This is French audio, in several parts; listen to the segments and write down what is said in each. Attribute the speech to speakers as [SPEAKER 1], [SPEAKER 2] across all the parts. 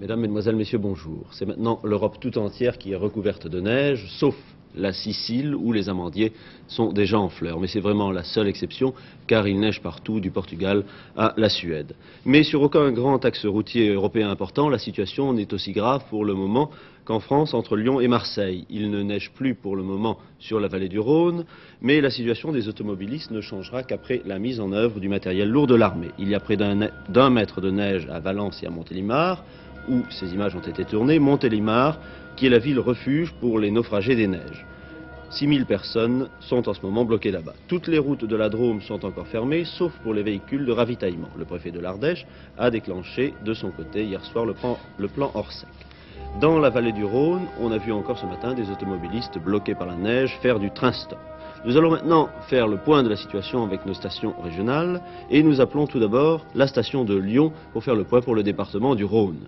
[SPEAKER 1] Mesdames, Mesdemoiselles, Messieurs, bonjour. C'est maintenant l'Europe tout entière qui est recouverte de neige, sauf la Sicile où les amandiers sont déjà en fleurs. Mais c'est vraiment la seule exception, car il neige partout, du Portugal à la Suède. Mais sur aucun grand axe routier européen important, la situation n'est aussi grave pour le moment qu'en France, entre Lyon et Marseille. Il ne neige plus pour le moment sur la vallée du Rhône, mais la situation des automobilistes ne changera qu'après la mise en œuvre du matériel lourd de l'armée. Il y a près d'un mètre de neige à Valence et à Montélimar, où ces images ont été tournées, Montélimar, qui est la ville refuge pour les naufragés des neiges. 6000 personnes sont en ce moment bloquées là-bas. Toutes les routes de la Drôme sont encore fermées, sauf pour les véhicules de ravitaillement. Le préfet de l'Ardèche a déclenché de son côté hier soir le plan Orsec. Dans la vallée du Rhône, on a vu encore ce matin des automobilistes bloqués par la neige faire du train-stop. Nous allons maintenant faire le point de la situation avec nos stations régionales et nous appelons tout d'abord la station de Lyon pour faire le point pour le département du Rhône.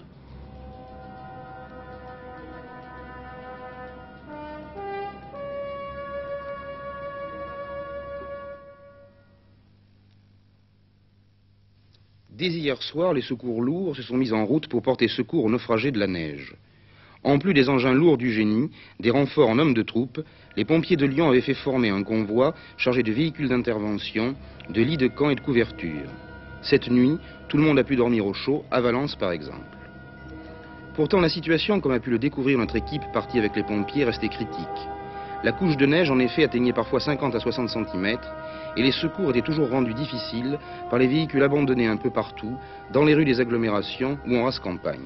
[SPEAKER 2] Dès hier soir, les secours lourds se sont mis en route pour porter secours aux naufragés de la neige. En plus des engins lourds du génie, des renforts en hommes de troupe, les pompiers de Lyon avaient fait former un convoi chargé de véhicules d'intervention, de lits de camp et de couverture. Cette nuit, tout le monde a pu dormir au chaud, à Valence par exemple. Pourtant, la situation, comme a pu le découvrir notre équipe partie avec les pompiers, restait critique. La couche de neige, en effet, atteignait parfois 50 à 60 cm, et les secours étaient toujours rendus difficiles par les véhicules abandonnés un peu partout, dans les rues des agglomérations ou en race campagne.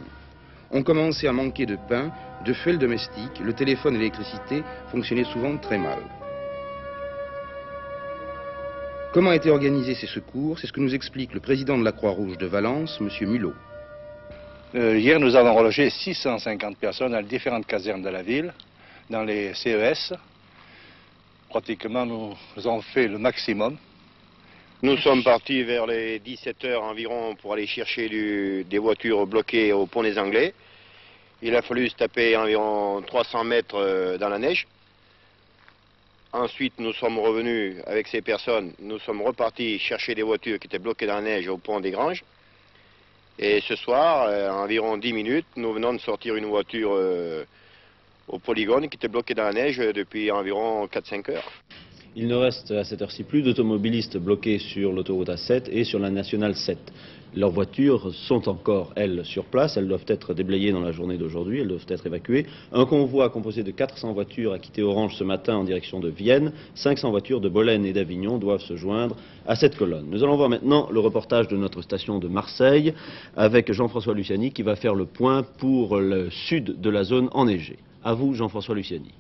[SPEAKER 2] On commençait à manquer de pain, de fuel domestique, le téléphone et l'électricité fonctionnaient souvent très mal. Comment étaient organisés ces secours? C'est ce que nous explique le président de la Croix-Rouge de Valence, M. Mulot.
[SPEAKER 3] Hier, nous avons relogé 650 personnes à différentes casernes de la ville, dans les CES. Pratiquement, nous avons fait le maximum.
[SPEAKER 4] Nous sommes partis vers les 17h environ pour aller chercher des voitures bloquées au pont des Anglais. Il a fallu se taper environ 300 mètres dans la neige. Ensuite, nous sommes revenus avec ces personnes. Nous sommes repartis chercher des voitures qui étaient bloquées dans la neige au pont des Granges. Et ce soir, environ 10 minutes, nous venons de sortir une voiture au polygone qui était bloquée dans la neige depuis environ 4-5 heures.
[SPEAKER 1] Il ne reste à cette heure-ci plus d'automobilistes bloqués sur l'autoroute A7 et sur la nationale 7. Leurs voitures sont encore, elles, sur place. Elles doivent être déblayées dans la journée d'aujourd'hui. Elles doivent être évacuées. Un convoi composé de 400 voitures a quitté Orange ce matin en direction de Vienne. 500 voitures de Bolène et d'Avignon doivent se joindre à cette colonne. Nous allons voir maintenant le reportage de notre station de Marseille avec Jean-François Luciani qui va faire le point pour le sud de la zone enneigée. À vous, Jean-François Luciani.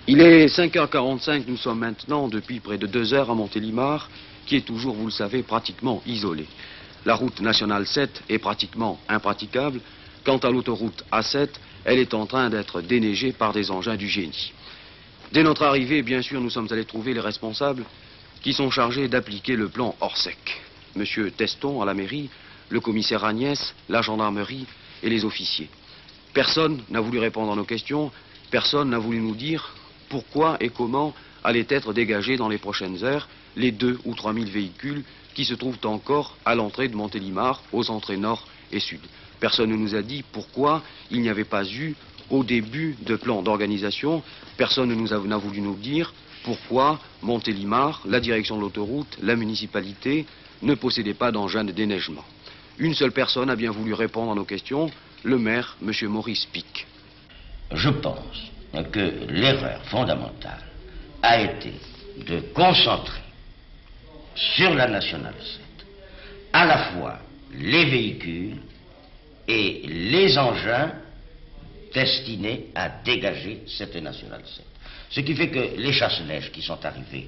[SPEAKER 5] Il est 5h45, nous sommes maintenant depuis près de 2 heures à Montélimar, qui est toujours, vous le savez, pratiquement isolé. La route nationale 7 est pratiquement impraticable. Quant à l'autoroute A7, elle est en train d'être déneigée par des engins du génie. Dès notre arrivée, bien sûr, nous sommes allés trouver les responsables qui sont chargés d'appliquer le plan Orsec. Monsieur Teston à la mairie, le commissaire Agnès, la gendarmerie et les officiers. Personne n'a voulu répondre à nos questions, personne n'a voulu nous dire pourquoi et comment allaient être dégagés dans les prochaines heures les 2 ou 3 000 véhicules qui se trouvent encore à l'entrée de Montélimar, aux entrées nord et sud. Personne ne nous a dit pourquoi il n'y avait pas eu, au début, de plan d'organisation. Personne n'a voulu nous dire pourquoi Montélimar, la direction de l'autoroute, la municipalité ne possédait pas d'engin de déneigement. Une seule personne a bien voulu répondre à nos questions, le maire, M. Maurice Pic.
[SPEAKER 6] Je pense que l'erreur fondamentale a été de concentrer sur la nationale 7 à la fois les véhicules et les engins destinés à dégager cette nationale 7. Ce qui fait que les chasse-neige qui sont arrivés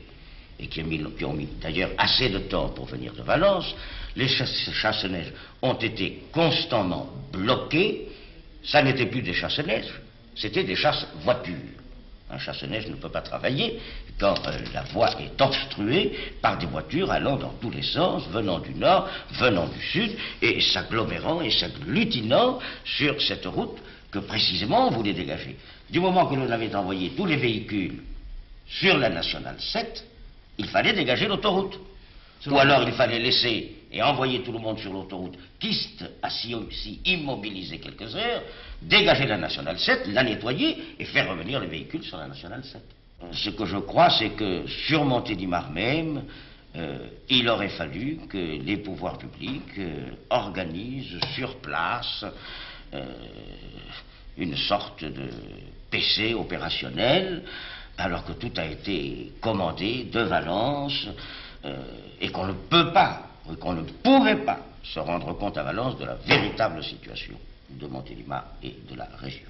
[SPEAKER 6] et qui ont mis d'ailleurs assez de temps pour venir de Valence, les chasse-neige ont été constamment bloqués. Ça n'était plus des chasse-neige, c'était des chasse-voitures. Un chasse-neige ne peut pas travailler quand la voie est obstruée par des voitures allant dans tous les sens, venant du nord, venant du sud, et s'agglomérant et s'agglutinant sur cette route que précisément on voulait dégager. Du moment que l'on avait envoyé tous les véhicules sur la nationale 7, il fallait dégager l'autoroute. Ou alors il fallait laisser et envoyer tout le monde sur l'autoroute, quitte à s'y immobiliser quelques heures, dégager la Nationale 7, la nettoyer et faire revenir les véhicules sur la Nationale 7. Ce que je crois, c'est que sur Montélimar même, il aurait fallu que les pouvoirs publics organisent sur place une sorte de PC opérationnel, alors que tout a été commandé de Valence et qu'on ne peut pas, qu'on ne pourrait pas se rendre compte à Valence de la véritable situation de Montélimar et de la région.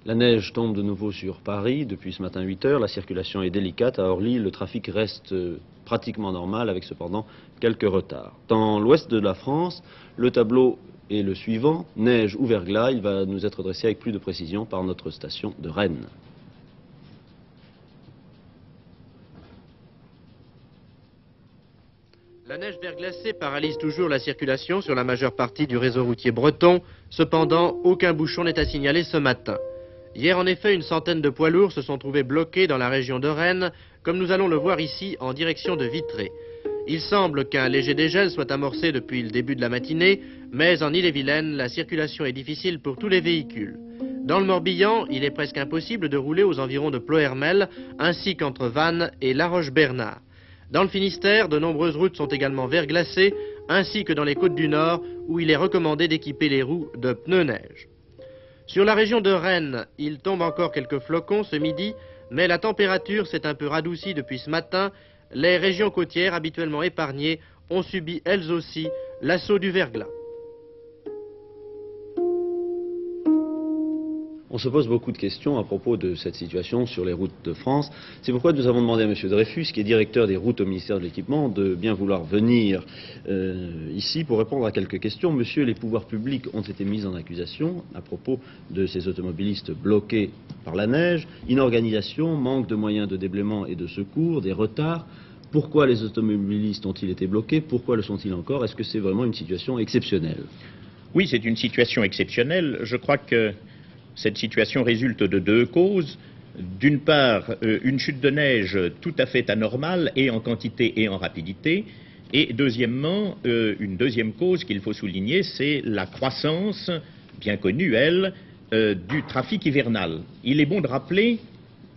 [SPEAKER 1] La neige tombe de nouveau sur Paris depuis ce matin 8 heures. La circulation est délicate. À Orly, le trafic reste pratiquement normal, avec cependant quelques retards. Dans l'ouest de la France, le tableau est le suivant. Neige ou verglas, il va nous être dressé avec plus de précision par notre station de Rennes.
[SPEAKER 7] La neige verglacée paralyse toujours la circulation sur la majeure partie du réseau routier breton. Cependant, aucun bouchon n'est à signaler ce matin. Hier, en effet, une centaine de poids lourds se sont trouvés bloqués dans la région de Rennes, comme nous allons le voir ici en direction de Vitré. Il semble qu'un léger dégel soit amorcé depuis le début de la matinée, mais en Ille-et-Vilaine, la circulation est difficile pour tous les véhicules. Dans le Morbihan, il est presque impossible de rouler aux environs de Ploërmel, ainsi qu'entre Vannes et La Roche-Bernard. Dans le Finistère, de nombreuses routes sont également verglacées, ainsi que dans les côtes du Nord, où il est recommandé d'équiper les roues de pneus neige. Sur la région de Rennes, il tombe encore quelques flocons ce midi, mais la température s'est un peu radoucie depuis ce matin. Les régions côtières, habituellement épargnées, ont subi elles aussi l'assaut du verglas.
[SPEAKER 1] On se pose beaucoup de questions à propos de cette situation sur les routes de France. C'est pourquoi nous avons demandé à M. Dreyfus, qui est directeur des routes au ministère de l'Équipement, de bien vouloir venir ici pour répondre à quelques questions. Monsieur, les pouvoirs publics ont été mis en accusation à propos de ces automobilistes bloqués par la neige. Inorganisation, manque de moyens de déblaiement et de secours, des retards. Pourquoi les automobilistes ont-ils été bloqués? Pourquoi le sont-ils encore? Est-ce que c'est vraiment une situation exceptionnelle?
[SPEAKER 8] Oui, c'est une situation exceptionnelle. Je crois que cette situation résulte de deux causes. D'une part, une chute de neige tout à fait anormale, et en quantité et en rapidité. Et deuxièmement, une deuxième cause qu'il faut souligner, c'est la croissance, bien connue, elle, du trafic hivernal. Il est bon de rappeler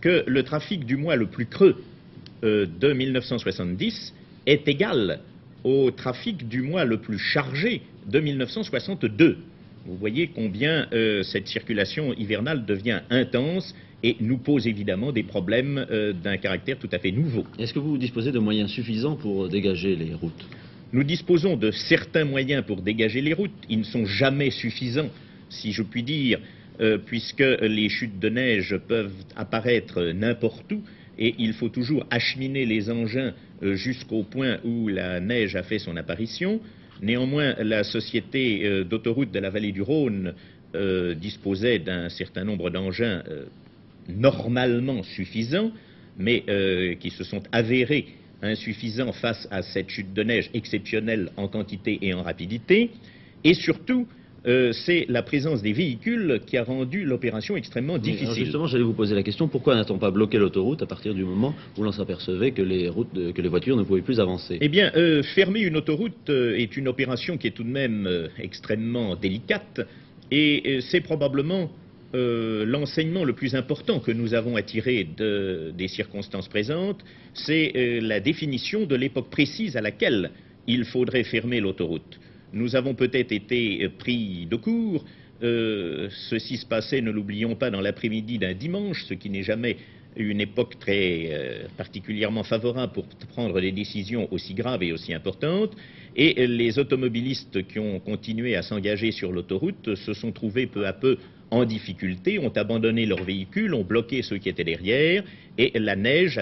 [SPEAKER 8] que le trafic du mois le plus creux de 1970 est égal au trafic du mois le plus chargé de 1962. Vous voyez combien cette circulation hivernale devient intense et nous pose évidemment des problèmes d'un caractère tout à fait nouveau.
[SPEAKER 1] Est-ce que vous disposez de moyens suffisants pour dégager les routes?
[SPEAKER 8] Nous disposons de certains moyens pour dégager les routes. Ils ne sont jamais suffisants, si je puis dire, puisque les chutes de neige peuvent apparaître n'importe où et il faut toujours acheminer les engins jusqu'au point où la neige a fait son apparition. Néanmoins, la société d'autoroute de la vallée du Rhône disposait d'un certain nombre d'engins normalement suffisants, mais qui se sont avérés insuffisants face à cette chute de neige exceptionnelle en quantité et en rapidité. Et surtout, c'est la présence des véhicules qui a rendu l'opération extrêmement difficile.
[SPEAKER 1] Alors justement, j'allais vous poser la question, pourquoi n'a-t-on pas bloqué l'autoroute à partir du moment où l'on s'apercevait que les voitures ne pouvaient plus avancer?
[SPEAKER 8] Eh bien, fermer une autoroute est une opération qui est tout de même extrêmement délicate, et c'est probablement l'enseignement le plus important que nous avons à tirer des circonstances présentes, c'est la définition de l'époque précise à laquelle il faudrait fermer l'autoroute. Nous avons peut-être été pris de court. Ceci se passait, ne l'oublions pas, dans l'après-midi d'un dimanche, ce qui n'est jamais une époque très particulièrement favorable pour prendre des décisions aussi graves et aussi importantes. Et les automobilistes qui ont continué à s'engager sur l'autoroute se sont trouvés peu à peu en difficulté, ont abandonné leurs véhicules, ont bloqué ceux qui étaient derrière, et la neige,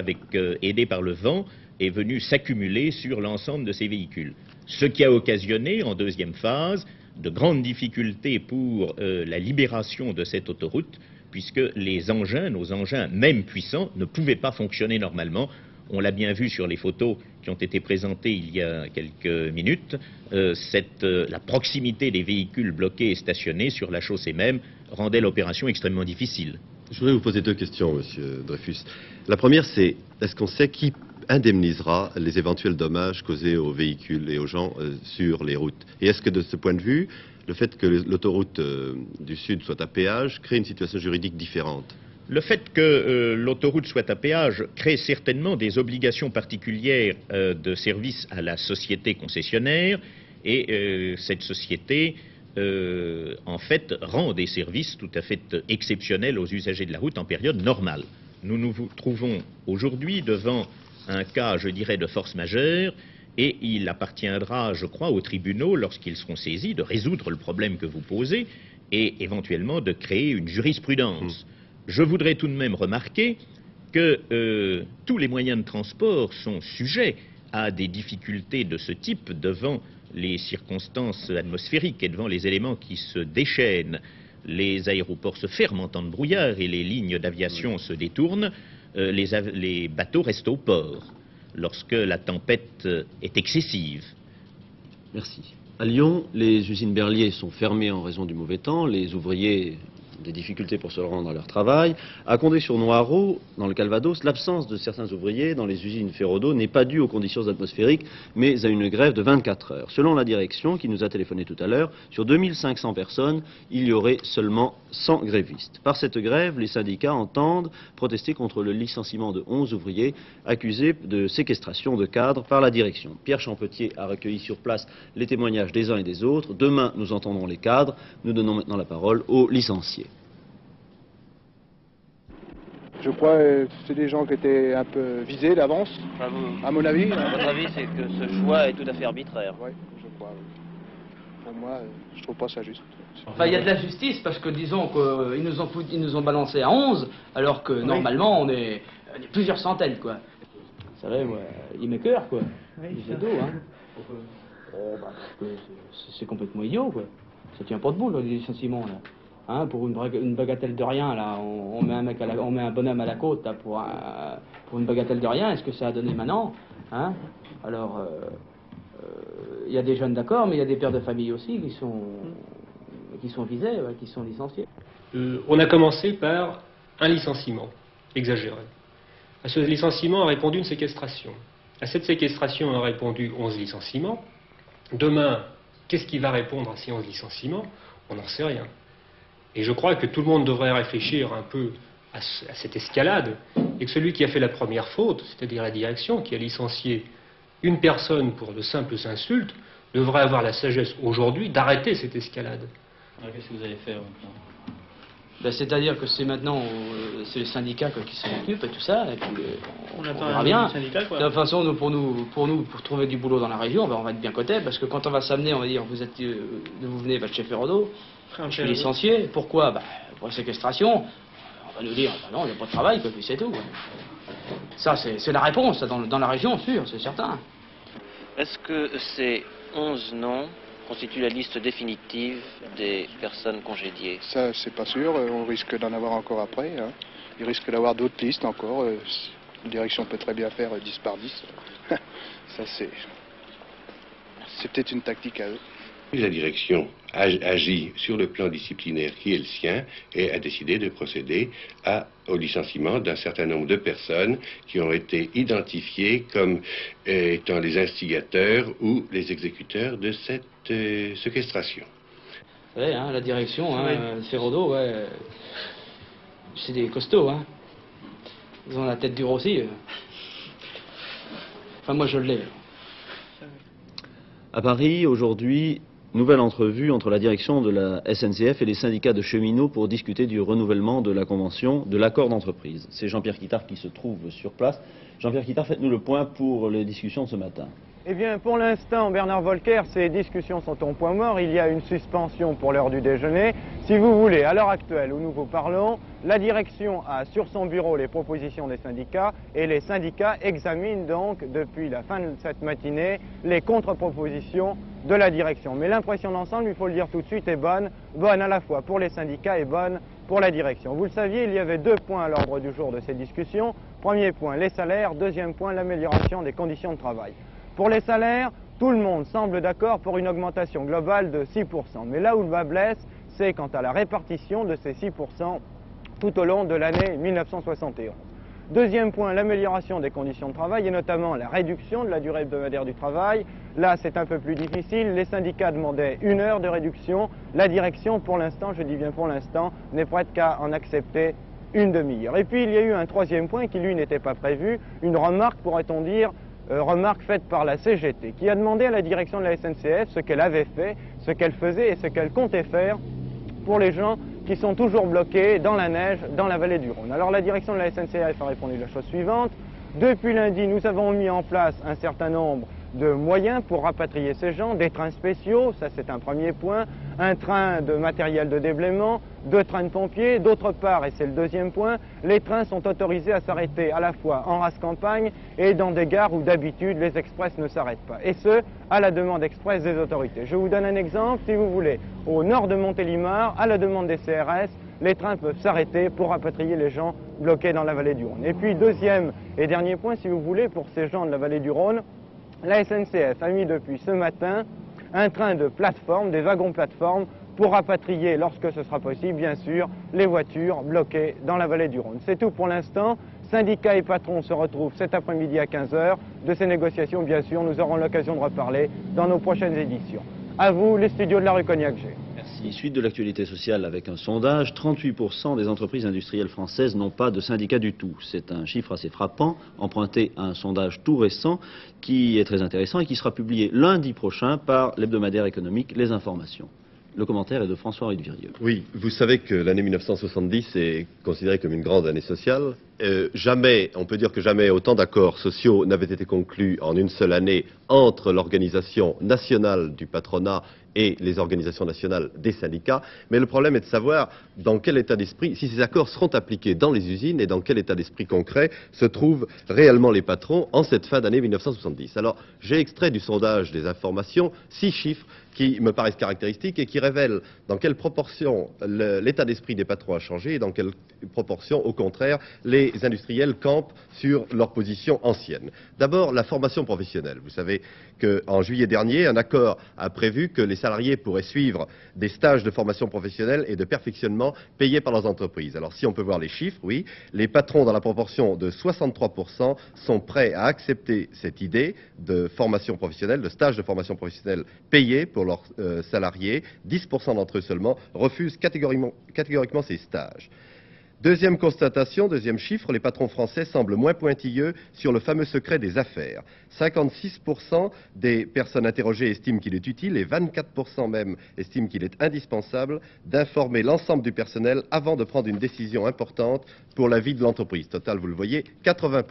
[SPEAKER 8] aidée par le vent, est venue s'accumuler sur l'ensemble de ces véhicules. Ce qui a occasionné, en deuxième phase, de grandes difficultés pour la libération de cette autoroute, puisque les engins, nos engins, même puissants, ne pouvaient pas fonctionner normalement. On l'a bien vu sur les photos qui ont été présentées il y a quelques minutes. La proximité des véhicules bloqués et stationnés sur la chaussée même rendait l'opération extrêmement difficile.
[SPEAKER 9] Je voudrais vous poser deux questions, Monsieur Dreyfus. La première, c'est, est-ce qu'on sait qui indemnisera les éventuels dommages causés aux véhicules et aux gens sur les routes. Et est-ce que de ce point de vue, le fait que l'autoroute du Sud soit à péage crée une situation juridique différente?
[SPEAKER 8] Le fait que l'autoroute soit à péage crée certainement des obligations particulières de service à la société concessionnaire et cette société, en fait, rend des services tout à fait exceptionnels aux usagers de la route en période normale. Nous nous trouvons aujourd'hui devant un cas, je dirais, de force majeure et il appartiendra, je crois, aux tribunaux, lorsqu'ils seront saisis, de résoudre le problème que vous posez et éventuellement de créer une jurisprudence. Je voudrais tout de même remarquer que tous les moyens de transport sont sujets à des difficultés de ce type devant les circonstances atmosphériques et devant les éléments qui se déchaînent. Les aéroports se ferment en temps de brouillard et les lignes d'aviation se détournent. Les bateaux restent au port lorsque la tempête est excessive.
[SPEAKER 1] Merci. À Lyon, les usines Berlier sont fermées en raison du mauvais temps. Les ouvriers des difficultés pour se rendre à leur travail. À Condé-sur-Noireau, dans le Calvados, l'absence de certains ouvriers dans les usines Ferrodo n'est pas due aux conditions atmosphériques, mais à une grève de 24 heures. Selon la direction, qui nous a téléphoné tout à l'heure, sur 2500 personnes, il y aurait seulement 100 grévistes. Par cette grève, les syndicats entendent protester contre le licenciement de 11 ouvriers accusés de séquestration de cadres par la direction. Pierre Champetier a recueilli sur place les témoignages des uns et des autres. Demain, nous entendrons les cadres. Nous donnons maintenant la parole aux licenciés.
[SPEAKER 10] Je crois que c'est des gens qui étaient un peu visés d'avance, à mon avis.
[SPEAKER 11] À votre avis, c'est que ce choix est tout à fait arbitraire.
[SPEAKER 10] Oui, je crois. Oui. Pour moi, je trouve pas ça juste.
[SPEAKER 11] Enfin, il y a de la justice parce que disons qu'ils nous ont balancé à 11, alors que normalement on est plusieurs centaines, quoi. Vous savez, moi, il m'écoeure, quoi. Oui, il fait dos, hein. C'est complètement idiot, quoi. Ça tient pas debout, là, les licenciements, là. Hein, pour une bagatelle de rien, là, on met un bonhomme à la côte là, pour une bagatelle de rien. Est-ce que ça a donné maintenant, hein? Alors, il y a des jeunes d'accord, mais il y a des pères de famille aussi qui sont visés, qui sont licenciés.
[SPEAKER 12] On a commencé par un licenciement exagéré. À ce licenciement a répondu une séquestration. À cette séquestration a répondu 11 licenciements. Demain, qu'est-ce qui va répondre à ces 11 licenciements? On n'en sait rien. Et je crois que tout le monde devrait réfléchir un peu à cette escalade, et que celui qui a fait la première faute, c'est-à-dire la direction, qui a licencié une personne pour de simples insultes, devrait avoir la sagesse aujourd'hui d'arrêter cette escalade.
[SPEAKER 11] Alors, qu'est-ce que vous allez faire maintenant? Ben, c'est-à-dire que c'est maintenant c'est les syndicats qui s'en occupent et tout ça, et puis on verra bien. Syndicat, quoi. De toute façon, pour trouver du boulot dans la région, ben, on va être bien coté, parce que quand on va s'amener, on va dire, vous venez chez Ferrodo, je suis licencié, pourquoi? Ben, pour la séquestration, on va nous dire, ben non, il n'y a pas de travail, puis c'est tout. Ça, c'est la réponse, dans la région, sûr, c'est certain. Est-ce que ces 11 noms constituent la liste définitive des personnes congédiées?
[SPEAKER 10] Ça, c'est pas sûr, on risque d'en avoir encore après. Hein. Il risque d'avoir d'autres listes encore. La direction peut très bien faire 10 par 10. Ça, c'est peut-être une tactique à eux.
[SPEAKER 13] La direction agit sur le plan disciplinaire qui est le sien et a décidé de procéder au licenciement d'un certain nombre de personnes qui ont été identifiées comme étant les instigateurs ou les exécuteurs de cette séquestration.
[SPEAKER 11] Oui, hein, la direction, hein, Ferrodo, ouais, c'est des costauds. Hein. Ils ont la tête dure aussi. Enfin, moi, je l'ai.
[SPEAKER 1] À Paris, aujourd'hui, nouvelle entrevue entre la direction de la SNCF et les syndicats de cheminots pour discuter du renouvellement de la convention de l'accord d'entreprise. C'est Jean-Pierre Quittard qui se trouve sur place. Jean-Pierre Quittard, faites-nous le point pour les discussions de ce matin.
[SPEAKER 14] Eh bien, pour l'instant, Bernard Volcker, ces discussions sont au point mort. Il y a une suspension pour l'heure du déjeuner. Si vous voulez, à l'heure actuelle où nous vous parlons, la direction a sur son bureau les propositions des syndicats et les syndicats examinent donc depuis la fin de cette matinée les contre-propositions de la direction. Mais l'impression d'ensemble, il faut le dire tout de suite, est bonne à la fois pour les syndicats et bonne pour la direction. Vous le saviez, il y avait 2 points à l'ordre du jour de ces discussions. Premier point, les salaires. Deuxième point, l'amélioration des conditions de travail. Pour les salaires, tout le monde semble d'accord pour une augmentation globale de 6%. Mais là où le bas blesse, c'est quant à la répartition de ces 6% tout au long de l'année 1971. Deuxième point, l'amélioration des conditions de travail et notamment la réduction de la durée hebdomadaire du travail. Là, c'est un peu plus difficile. Les syndicats demandaient 1 heure de réduction. La direction, pour l'instant, je dis bien pour l'instant, n'est prête qu'à en accepter une demi-heure. Et puis, il y a eu un troisième point qui, lui, n'était pas prévu. Une remarque, pourrait-on dire, remarque faite par la CGT, qui a demandé à la direction de la SNCF ce qu'elle avait fait, ce qu'elle faisait et ce qu'elle comptait faire pour les gens qui sont toujours bloqués dans la neige, dans la vallée du Rhône. Alors la direction de la SNCF a répondu la chose suivante. Depuis lundi, nous avons mis en place un certain nombre de moyens pour rapatrier ces gens, des trains spéciaux, ça c'est un premier point, un train de matériel de déblaiement, 2 trains de pompiers. D'autre part, et c'est le deuxième point, les trains sont autorisés à s'arrêter à la fois en race campagne et dans des gares où d'habitude les express ne s'arrêtent pas. Et ce, à la demande express des autorités. Je vous donne un exemple, si vous voulez, au nord de Montélimar, à la demande des CRS, les trains peuvent s'arrêter pour rapatrier les gens bloqués dans la vallée du Rhône. Et puis, deuxième et dernier point, si vous voulez, pour ces gens de la vallée du Rhône, la SNCF a mis depuis ce matin un train de plateforme, des wagons plateformes, pour rapatrier, lorsque ce sera possible, bien sûr, les voitures bloquées dans la vallée du Rhône. C'est tout pour l'instant. Syndicats et patrons se retrouvent cet après-midi à 15 h. De ces négociations, bien sûr, nous aurons l'occasion de reparler dans nos prochaines éditions. À vous, les studios de la rue Cognac-G.
[SPEAKER 1] Merci. Suite de l'actualité sociale avec un sondage, 38% des entreprises industrielles françaises n'ont pas de syndicat du tout. C'est un chiffre assez frappant, emprunté à un sondage tout récent qui est très intéressant et qui sera publié lundi prochain par l'hebdomadaire économique Les Informations. Le commentaire est de François-Henri de Virieux.
[SPEAKER 9] Oui, vous savez que l'année 1970 est considérée comme une grande année sociale. Jamais, on peut dire que jamais autant d'accords sociaux n'avaient été conclus en une seule année entre l'organisation nationale du patronat et les organisations nationales des syndicats. Mais le problème est de savoir dans quel état d'esprit, si ces accords seront appliqués dans les usines et dans quel état d'esprit concret se trouvent réellement les patrons en cette fin d'année 1970. Alors, j'ai extrait du sondage des informations 6 chiffres qui me paraissent caractéristiques et qui révèlent dans quelle proportion l'état d'esprit des patrons a changé et dans quelle proportion, au contraire, les industriels campent sur leur position ancienne. D'abord, la formation professionnelle. Vous savez qu'en juillet dernier, un accord a prévu que les salariés pourraient suivre des stages de formation professionnelle et de perfectionnement payés par leurs entreprises. Alors, si on peut voir les chiffres, oui, les patrons, dans la proportion de 63%, sont prêts à accepter cette idée de formation professionnelle, de stage de formation professionnelle payés pour leurs salariés. 10% d'entre eux seulement refusent catégoriquement ces stages. Deuxième constatation, deuxième chiffre, les patrons français semblent moins pointilleux sur le fameux secret des affaires. 56% des personnes interrogées estiment qu'il est utile et 24% même estiment qu'il est indispensable d'informer l'ensemble du personnel avant de prendre une décision importante pour la vie de l'entreprise. Total, vous le voyez, 80%.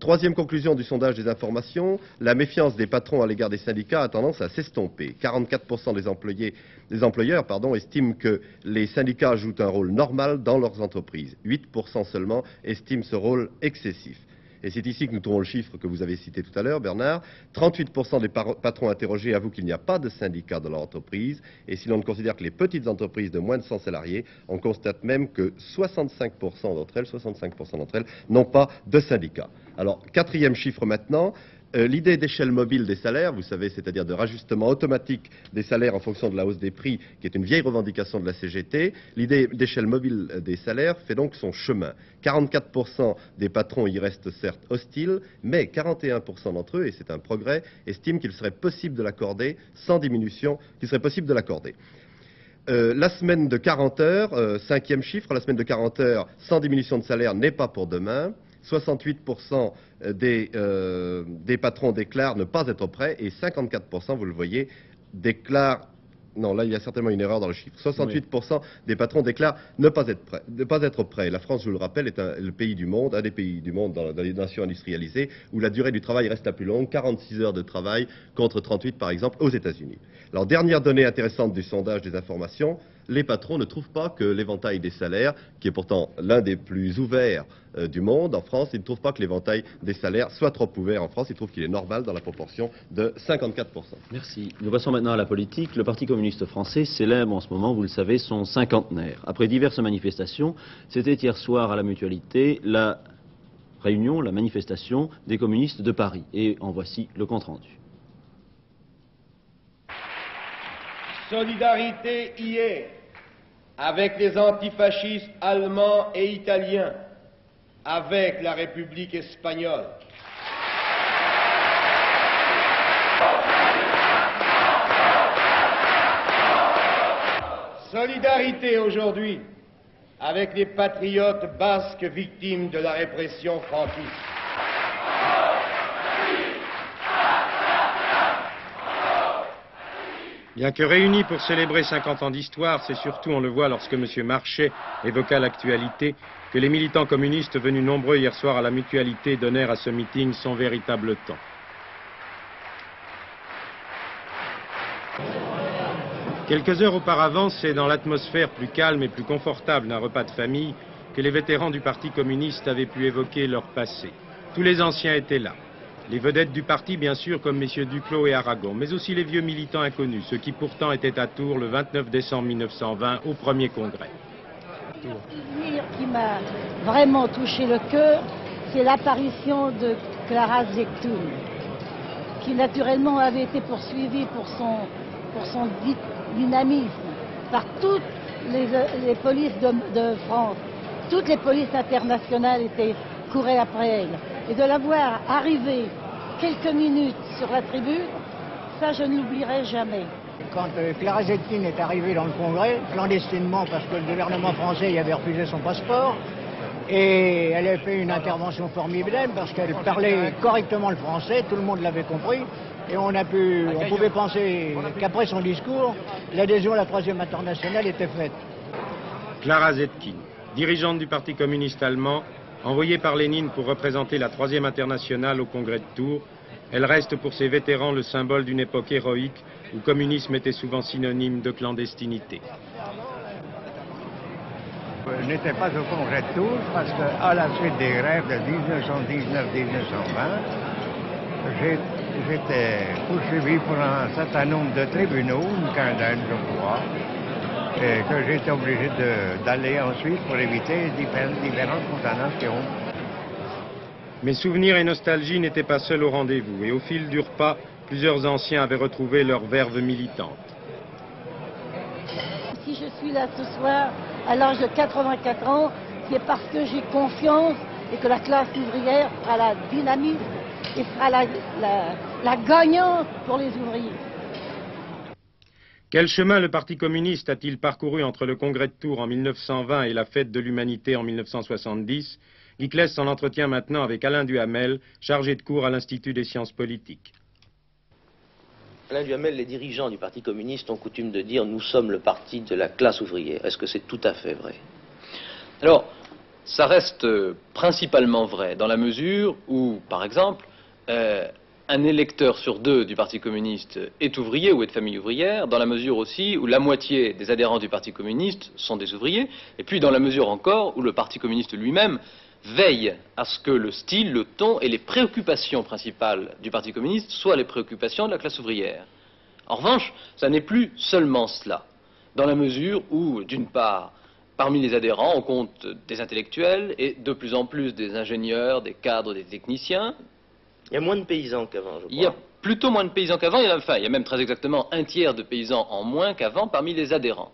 [SPEAKER 9] Troisième conclusion du sondage des informations, la méfiance des patrons à l'égard des syndicats a tendance à s'estomper. 44% des employeurs estiment que les syndicats jouent un rôle normal dans leurs entreprises. 8% seulement estiment ce rôle excessif. Et c'est ici que nous trouvons le chiffre que vous avez cité tout à l'heure, Bernard. 38% des patrons interrogés avouent qu'il n'y a pas de syndicat dans leur entreprise. Et si l'on ne considère que les petites entreprises de moins de 100 salariés, on constate même que 65% d'entre elles n'ont pas de syndicat. Alors, quatrième chiffre maintenant. L'idée d'échelle mobile des salaires, vous savez, c'est-à-dire de rajustement automatique des salaires en fonction de la hausse des prix, qui est une vieille revendication de la CGT, l'idée d'échelle mobile des salaires fait donc son chemin. 44% des patrons y restent certes hostiles, mais 41% d'entre eux, et c'est un progrès, estiment qu'il serait possible de l'accorder sans diminution, qu'il serait possible de l'accorder. La semaine de 40 heures, cinquième chiffre, la semaine de 40 heures sans diminution de salaire n'est pas pour demain. 68% des patrons déclarent ne pas être prêts et 54%, vous le voyez, déclarent... Non, là, il y a certainement une erreur dans le chiffre. 68% des patrons déclarent ne pas être prêts. La France, je vous le rappelle, est le pays du monde, un des pays du monde dans les nations industrialisées, où la durée du travail reste la plus longue, 46 heures de travail contre 38 par exemple aux États-Unis. Alors, dernière donnée intéressante du sondage des informations, les patrons ne trouvent pas que l'éventail des salaires, qui est pourtant l'un des plus ouverts du monde en France, ils ne trouvent pas que l'éventail des salaires soit trop ouvert en France, ils trouvent qu'il est normal dans la proportion de 54%.
[SPEAKER 1] Merci. Nous passons maintenant à la politique. Le Parti communiste français célèbre en ce moment, vous le savez, son cinquantenaire. Après diverses manifestations, c'était hier soir à la Mutualité la réunion, la manifestation des communistes de Paris. Et en voici le compte-rendu.
[SPEAKER 15] Solidarité hier avec les antifascistes allemands et italiens avec la République espagnole. Solidarité aujourd'hui avec les patriotes basques victimes de la répression franquiste.
[SPEAKER 14] Bien que réunis pour célébrer 50 ans d'histoire, c'est surtout, on le voit lorsque M. Marchais évoqua l'actualité, que les militants communistes venus nombreux hier soir à la Mutualité donnèrent à ce meeting son véritable temps. Quelques heures auparavant, c'est dans l'atmosphère plus calme et plus confortable d'un repas de famille que les vétérans du Parti communiste avaient pu évoquer leur passé. Tous les anciens étaient là. Les vedettes du parti, bien sûr, comme messieurs Duclos et Aragon, mais aussi les vieux militants inconnus, ceux qui pourtant étaient à Tours le 29 décembre 1920 au premier congrès.
[SPEAKER 16] Le souvenir qui m'a vraiment touché le cœur, c'est l'apparition de Clara Zetkin, qui naturellement avait été poursuivie pour son dynamisme par toutes les polices de France. Toutes les polices internationales couraient après elle. Et de la voir arriver quelques minutes sur la tribune, ça je ne l'oublierai jamais.
[SPEAKER 17] Quand Clara Zetkin est arrivée dans le Congrès, clandestinement parce que le gouvernement français y avait refusé son passeport, et elle a fait une intervention formidable parce qu'elle parlait correctement le français, tout le monde l'avait compris, et on pouvait penser qu'après son discours, l'adhésion à la Troisième Internationale était faite.
[SPEAKER 14] Clara Zetkin, dirigeante du Parti communiste allemand, envoyée par Lénine pour représenter la Troisième Internationale au Congrès de Tours, elle reste pour ses vétérans le symbole d'une époque héroïque où le communisme était souvent synonyme de clandestinité.
[SPEAKER 18] Je n'étais pas au Congrès de Tours parce qu'à la suite des grèves de 1919-1920, j'étais poursuivi pour un certain nombre de tribunaux, une quinzaine je crois, et que j'étais obligé d'aller ensuite pour éviter différentes condamnations.
[SPEAKER 14] Mais souvenirs et nostalgie n'étaient pas seuls au rendez-vous, et au fil du repas, plusieurs anciens avaient retrouvé leur verve militante.
[SPEAKER 16] Si je suis là ce soir, à l'âge de 84 ans, c'est parce que j'ai confiance et que la classe ouvrière sera la dynamique et sera la gagnante pour les ouvriers.
[SPEAKER 14] Quel chemin le Parti communiste a-t-il parcouru entre le Congrès de Tours en 1920 et la Fête de l'Humanité en 1970 ? Guy Claes s'en entretient maintenant avec Alain Duhamel, chargé de cours à l'Institut des sciences politiques.
[SPEAKER 19] Alain Duhamel, les dirigeants du Parti communiste ont coutume de dire « nous sommes le parti de la classe ouvrière ». Est-ce que c'est tout à fait vrai?
[SPEAKER 20] Alors, ça reste principalement vrai, dans la mesure où, par exemple, un électeur sur deux du Parti communiste est ouvrier ou est de famille ouvrière, dans la mesure aussi où la moitié des adhérents du Parti communiste sont des ouvriers, et puis dans la mesure encore où le Parti communiste lui-même veille à ce que le style, le ton et les préoccupations principales du Parti communiste soient les préoccupations de la classe ouvrière. En revanche, ça n'est plus seulement cela, dans la mesure où, d'une part, parmi les adhérents, on compte des intellectuels et de plus en plus des ingénieurs, des cadres, des techniciens.
[SPEAKER 19] Il y a moins de paysans qu'avant, je crois.
[SPEAKER 20] Il y a plutôt moins de paysans qu'avant, il y a même très exactement un tiers de paysans en moins qu'avant parmi les adhérents.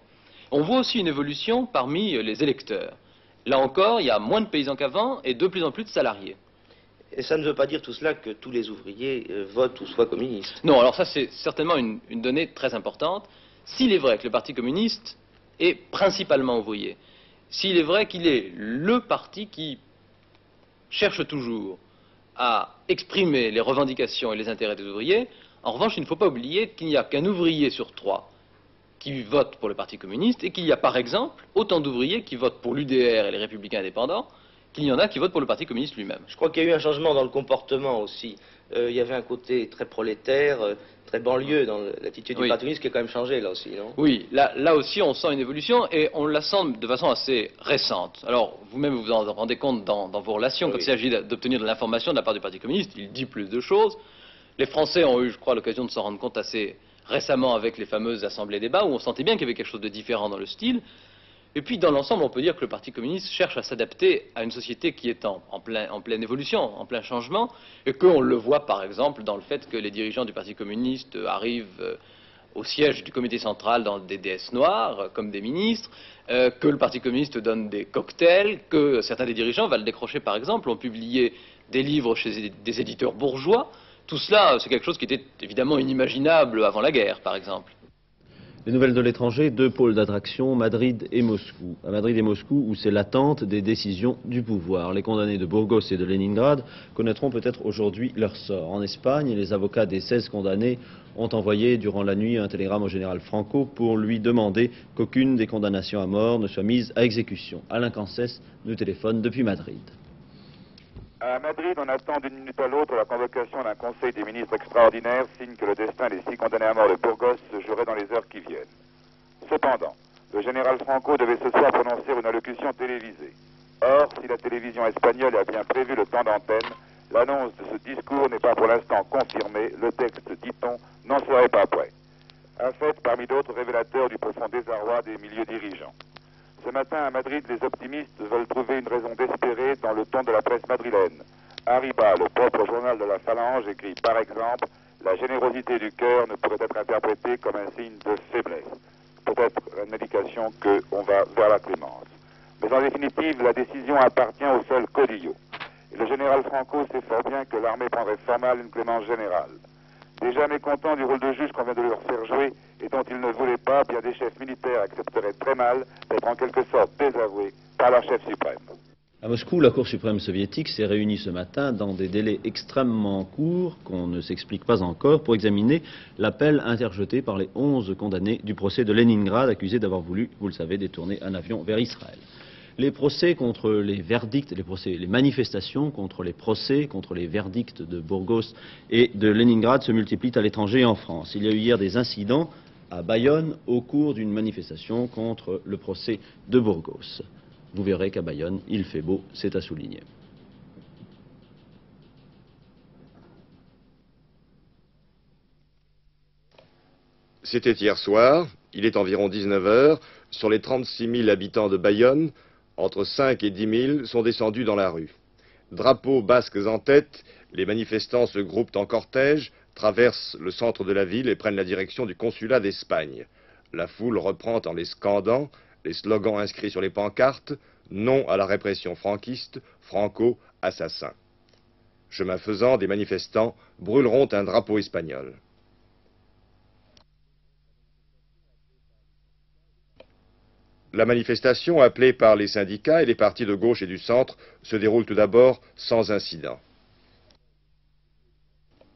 [SPEAKER 20] On voit aussi une évolution parmi les électeurs. Là encore, il y a moins de paysans qu'avant et de plus en plus de salariés.
[SPEAKER 19] Et ça ne veut pas dire tout cela que tous les ouvriers votent ou soient communistes.
[SPEAKER 20] Non, alors ça c'est certainement une donnée très importante. S'il est vrai que le Parti communiste est principalement ouvrier, s'il est vrai qu'il est le parti qui cherche toujours à exprimer les revendications et les intérêts des ouvriers, en revanche, il ne faut pas oublier qu'il n'y a qu'un ouvrier sur trois qui vote pour le Parti communiste et qu'il y a par exemple autant d'ouvriers qui votent pour l'UDR et les Républicains indépendants qu'il y en a qui votent pour le Parti communiste lui-même.
[SPEAKER 19] Je crois qu'il y a eu un changement dans le comportement aussi. Il y avait un côté très prolétaire, très banlieue dans l'attitude du Parti communiste qui a quand même changé là aussi, non?
[SPEAKER 20] Oui, là aussi on sent une évolution et on la sent de façon assez récente. Alors vous-même vous en rendez compte dans vos relations, quand il s'agit d'obtenir de l'information de la part du Parti communiste, il dit plus de choses. Les Français ont eu, je crois, l'occasion de s'en rendre compte assez récemment avec les fameuses assemblées débats où on sentait bien qu'il y avait quelque chose de différent dans le style. Et puis dans l'ensemble, on peut dire que le Parti communiste cherche à s'adapter à une société qui est en pleine évolution, en plein changement, et qu'on le voit par exemple dans le fait que les dirigeants du Parti communiste arrivent au siège du comité central dans des déesses noires, comme des ministres, que le Parti communiste donne des cocktails, que certains des dirigeants, Val décrocher par exemple, ont publié des livres chez des éditeurs bourgeois. Tout cela, c'est quelque chose qui était évidemment inimaginable avant la guerre, par exemple.
[SPEAKER 1] Les nouvelles de l'étranger, deux pôles d'attraction, Madrid et Moscou. À Madrid et Moscou, où c'est l'attente des décisions du pouvoir. Les condamnés de Burgos et de Leningrad connaîtront peut-être aujourd'hui leur sort. En Espagne, les avocats des 16 condamnés ont envoyé durant la nuit un télégramme au général Franco pour lui demander qu'aucune des condamnations à mort ne soit mise à exécution. Alain Cancès nous téléphone depuis Madrid.
[SPEAKER 21] À Madrid, on attend d'une minute à l'autre la convocation d'un conseil des ministres extraordinaire, signe que le destin des 6 condamnés à mort de Burgos se jouerait dans les heures qui viennent. Cependant, le général Franco devait ce soir prononcer une allocution télévisée. Or, si la télévision espagnole a bien prévu le temps d'antenne, l'annonce de ce discours n'est pas pour l'instant confirmée. Le texte, dit-on, n'en serait pas prêt. Un fait parmi d'autres révélateurs du profond désarroi des milieux dirigeants. Ce matin, à Madrid, les optimistes veulent trouver une raison d'espérer dans le ton de la presse madrilène. Arriba, le propre journal de la Phalange, écrit par exemple « La générosité du cœur ne pourrait être interprétée comme un signe de faiblesse ». Peut-être une indication qu'on va vers la clémence. Mais en définitive, la décision appartient au seul Caudillo. Et le général Franco sait fort bien que l'armée prendrait fort mal une clémence générale. Déjà mécontents du rôle de juge qu'on vient de leur faire jouer et dont ils ne voulaient pas, bien des chefs militaires accepteraient très mal d'être en quelque sorte désavoués par leur chef suprême.
[SPEAKER 1] À Moscou, la Cour suprême soviétique s'est réunie ce matin dans des délais extrêmement courts, qu'on ne s'explique pas encore, pour examiner l'appel interjeté par les 11 condamnés du procès de Leningrad, accusés d'avoir voulu, vous le savez, détourner un avion vers Israël. Les procès contre les verdicts, les manifestations contre les procès, contre les verdicts de Burgos et de Leningrad se multiplient à l'étranger et en France. Il y a eu hier des incidents à Bayonne au cours d'une manifestation contre le procès de Burgos. Vous verrez qu'à Bayonne, il fait beau, c'est à souligner.
[SPEAKER 22] C'était hier soir, il est environ 19 h, sur les 36 000 habitants de Bayonne, entre 5 et 10 000 sont descendus dans la rue. Drapeaux basques en tête, les manifestants se groupent en cortège, traversent le centre de la ville et prennent la direction du consulat d'Espagne. La foule reprend en les scandant les slogans inscrits sur les pancartes « Non à la répression franquiste, Franco, assassin ». Chemin faisant, des manifestants brûleront un drapeau espagnol. La manifestation, appelée par les syndicats et les partis de gauche et du centre, se déroule tout d'abord sans incident.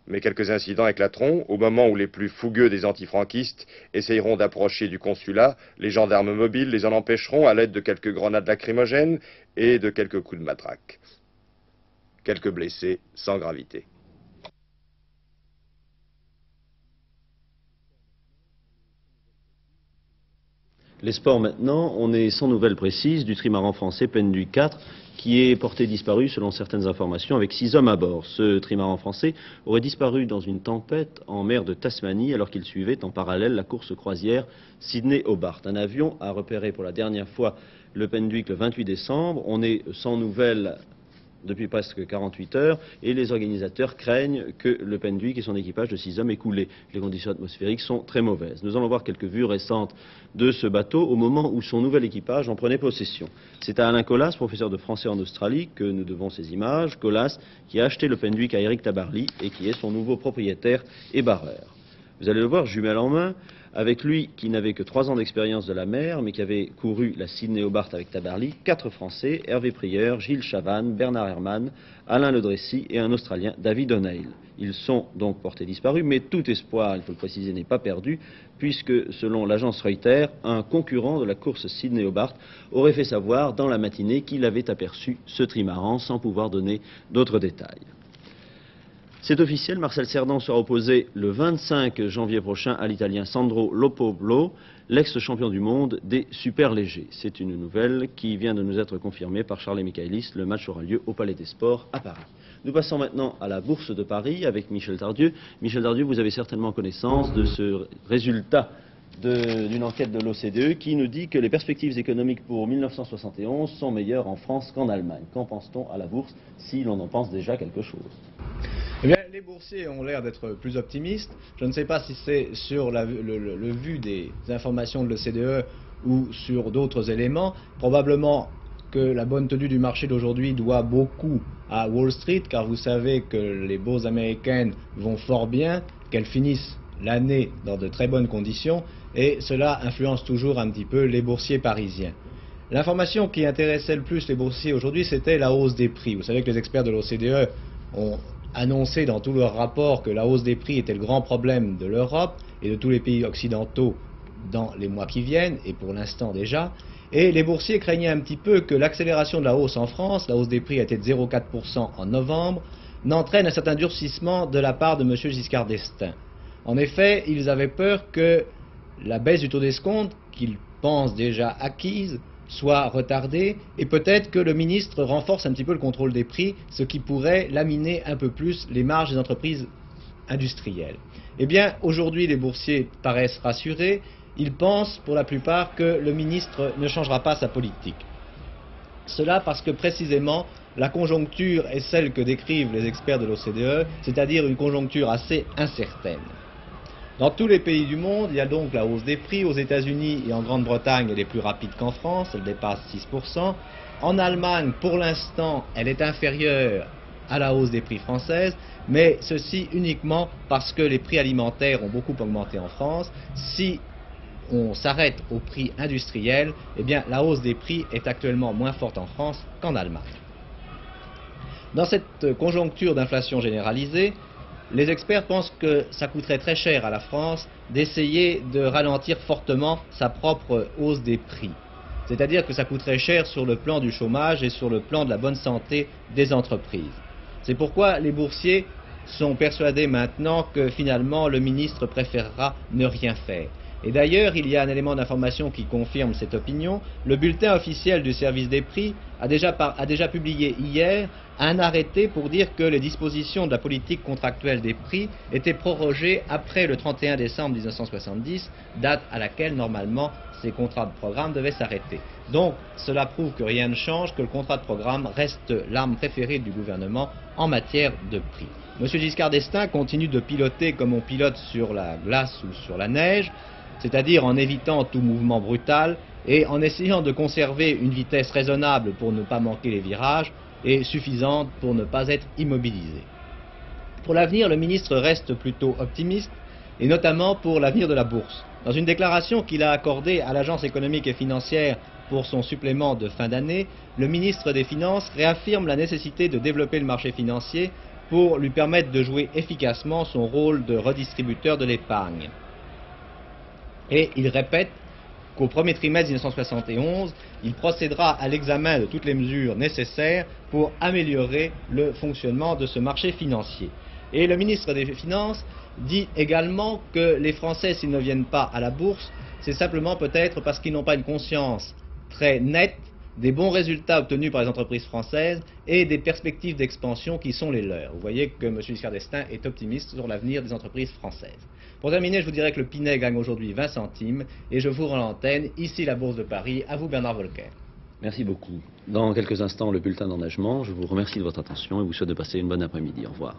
[SPEAKER 22] Mais quelques incidents éclateront au moment où les plus fougueux des antifranquistes essayeront d'approcher du consulat. Les gendarmes mobiles les en empêcheront à l'aide de quelques grenades lacrymogènes et de quelques coups de matraque. Quelques blessés sans gravité.
[SPEAKER 1] Les sports maintenant, on est sans nouvelles précises du trimaran français Penduic 4 qui est porté disparu selon certaines informations avec 6 hommes à bord. Ce trimaran français aurait disparu dans une tempête en mer de Tasmanie alors qu'il suivait en parallèle la course croisière Sydney-Hobart. Un avion a repéré pour la dernière fois le Penduic le 28 décembre. On est sans nouvelles depuis presque 48 heures, et les organisateurs craignent que le Penduic et son équipage de 6 hommes ait coulé. Les conditions atmosphériques sont très mauvaises. Nous allons voir quelques vues récentes de ce bateau au moment où son nouvel équipage en prenait possession. C'est à Alain Colas, professeur de français en Australie, que nous devons ces images. Colas qui a acheté le Penduic à Éric Tabarly et qui est son nouveau propriétaire et barreur. Vous allez le voir, jumelle en main, avec lui qui n'avait que 3 ans d'expérience de la mer, mais qui avait couru la Sydney-Hobart avec Tabarly, 4 Français, Hervé Prieur, Gilles Chavannes, Bernard Herrmann, Alain Ledressy et un Australien, David O'Neill. Ils sont donc portés disparus, mais tout espoir, il faut le préciser, n'est pas perdu, puisque selon l'agence Reuters, un concurrent de la course Sydney-Hobart aurait fait savoir dans la matinée qu'il avait aperçu ce trimaran sans pouvoir donner d'autres détails. C'est officiel, Marcel Cerdan sera opposé le 25 janvier prochain à l'Italien Sandro Lopoblo, l'ex-champion du monde des superlégers. C'est une nouvelle qui vient de nous être confirmée par Charles Michaelis. Le match aura lieu au Palais des Sports à Paris. Nous passons maintenant à la Bourse de Paris avec Michel Tardieu. Michel Tardieu, vous avez certainement connaissance de ce résultat d'une enquête de l'OCDE qui nous dit que les perspectives économiques pour 1971 sont meilleures en France qu'en Allemagne. Qu'en pense-t-on à la Bourse, si l'on en pense déjà quelque chose ?
[SPEAKER 23] Eh bien, les
[SPEAKER 2] les boursiers ont l'air d'être plus optimistes. Je ne sais pas si c'est sur le vu des informations de l'OCDE ou sur d'autres éléments. Probablement que la bonne tenue du marché d'aujourd'hui doit beaucoup à Wall Street, car vous savez que les bourses américaines vont fort bien, qu'elles finissent l'année dans de très bonnes conditions, et cela influence toujours un petit peu les boursiers parisiens. L'information qui intéressait le plus les boursiers aujourd'hui, c'était la hausse des prix. Vous savez que les experts de l'OCDE ont annoncé dans tous leurs rapports que la hausse des prix était le grand problème de l'Europe et de tous les pays occidentaux dans les mois qui viennent, et pour l'instant déjà. Et les boursiers craignaient un petit peu que l'accélération de la hausse en France, la hausse des prix a été de 0,4% en novembre, n'entraîne un certain durcissement de la part de M. Giscard d'Estaing. En effet, ils avaient peur que la baisse du taux d'escompte, qu'ils pensent déjà acquise, soit retardée, et peut-être que le ministre renforce un petit peu le contrôle des prix, ce qui pourrait laminer un peu plus les marges des entreprises industrielles. Eh bien, aujourd'hui, les boursiers paraissent rassurés. Ils pensent, pour la plupart, que le ministre ne changera pas sa politique. Cela parce que, précisément, la conjoncture est celle que décrivent les experts de l'OCDE, c'est-à-dire une conjoncture assez incertaine. Dans tous les pays du monde, il y a donc la hausse des prix. Aux États-Unis et en Grande-Bretagne, elle est plus rapide qu'en France, elle dépasse 6%. En Allemagne, pour l'instant, elle est inférieure à la hausse des prix françaises, mais ceci uniquement parce que les prix alimentaires ont beaucoup augmenté en France. Si on s'arrête au prix industriel, eh bien la hausse des prix est actuellement moins forte en France qu'en Allemagne. Dans cette conjoncture d'inflation généralisée, les experts pensent que ça coûterait très cher à la France d'essayer de ralentir fortement sa propre hausse des prix. C'est-à-dire que ça coûterait cher sur le plan du chômage et sur le plan de la bonne santé des entreprises. C'est pourquoi les boursiers sont persuadés maintenant que finalement le ministre préférera ne rien faire. Et d'ailleurs, il y a un élément d'information qui confirme cette opinion. Le bulletin officiel du service des prix a déjà publié hier un arrêté pour dire que les dispositions de la politique contractuelle des prix étaient prorogées après le 31 décembre 1970, date à laquelle normalement ces contrats de programme devaient s'arrêter. Donc cela prouve que rien ne change, que le contrat de programme reste l'arme préférée du gouvernement en matière de prix. M. Giscard d'Estaing continue de piloter comme on pilote sur la glace ou sur la neige, c'est-à-dire en évitant tout mouvement brutal et en essayant de conserver une vitesse raisonnable pour ne pas manquer les virages et suffisante pour ne pas être immobilisé. Pour l'avenir, le ministre reste plutôt optimiste, et notamment pour l'avenir de la bourse. Dans une déclaration qu'il a accordée à l'Agence économique et financière pour son supplément de fin d'année, le ministre des Finances réaffirme la nécessité de développer le marché financier pour lui permettre de jouer efficacement son rôle de redistributeur de l'épargne. Et il répète qu'au premier trimestre 1971, il procédera à l'examen de toutes les mesures nécessaires pour améliorer le fonctionnement de ce marché financier. Et le ministre des Finances dit également que les Français, s'ils ne viennent pas à la bourse, c'est simplement peut-être parce qu'ils n'ont pas une conscience très nette des bons résultats obtenus par les entreprises françaises et des perspectives d'expansion qui sont les leurs. Vous voyez que M. Giscard d'Estaing est optimiste sur l'avenir des entreprises françaises. Pour terminer, je vous dirais que le Pinet gagne aujourd'hui 20 centimes et je vous rends l'antenne, ici la Bourse de Paris, à vous Bernard Volcker.
[SPEAKER 1] Merci beaucoup. Dans quelques instants, le bulletin d'engagement. Je vous remercie de votre attention et vous souhaite de passer une bonne après-midi. Au revoir.